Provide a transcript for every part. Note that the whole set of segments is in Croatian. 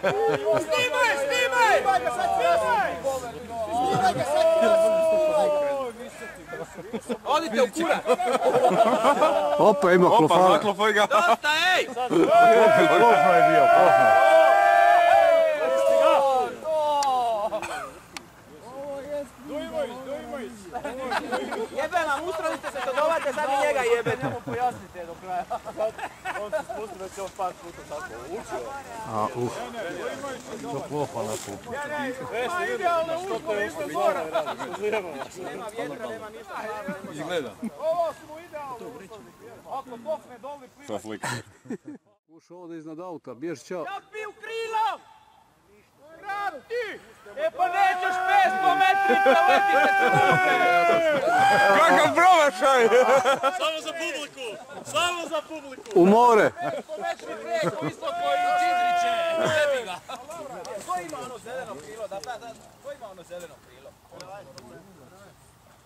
Snimaj! Snimaj ga sad krasno! Snimaj ga sad krasno! Odite u kurac! Opa, ima klofana. Opa, zaklopaj ga. Dosta, ej! Klofna je bio, klofna. Jebe vam, usradite se to dovate, sad i njega jebete. Nemo pojasnite do kraja. On se spustio da će on par puta tako učio. To klofana pupa. Idealno uzmo, isto zora. Nema vjetra, nema ništa. Izgleda. Ovo smo idealno uslovi. Ako pokne doli plima. Sa slika. Ušao ovdje iznad auta, bjež čao. Ja bi u krilo! Krati! E pa nećeš 500 metri preletite se! Kakav promašaj! Samo za publiku! Samo za publiku! U more! 500 metri preko visoko i Čindriće! Jebi ga! Ko ima ono zeleno krilo? Ko ima ono zeleno krilo?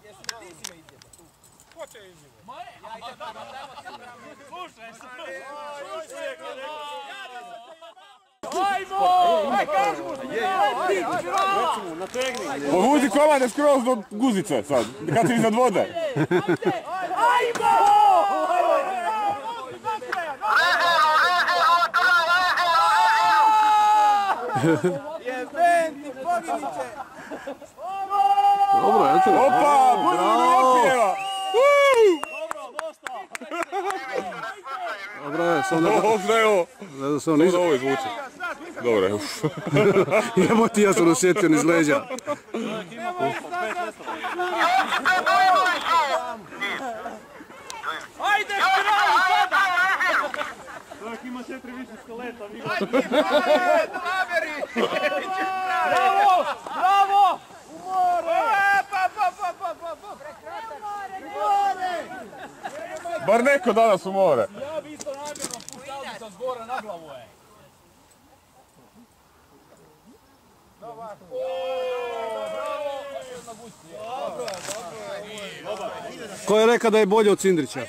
Jesi me ti si me izjeba tu? Ko će izjeba? Moje? Ja idem tamo, tamo. Slušaj se! Slušaj se! Ajmo! Aj, kaži mu! Povuzi komade skroz do guzice sad, kad si iznad vode. Ajmo! Jeben ti poginiće! Dobro, eto. Opa, bolje nego otpjeva! Dobro je, samo da... Šta je ovo? Ne da se on Samo da ovo izvuče. Dobro je, uf. Jebo ti, ja sam osjetio niz leđa. Ajde, spiralu sada! Čovjek ima 4 više skeleta, vi Naberi! Bravo! Bravo! U more! Bar neko danas u more. Ja bi isto namjerno puštao sa zgora na glavu, ej. Bravo! Ko je rekao da je bolje od Cindrića?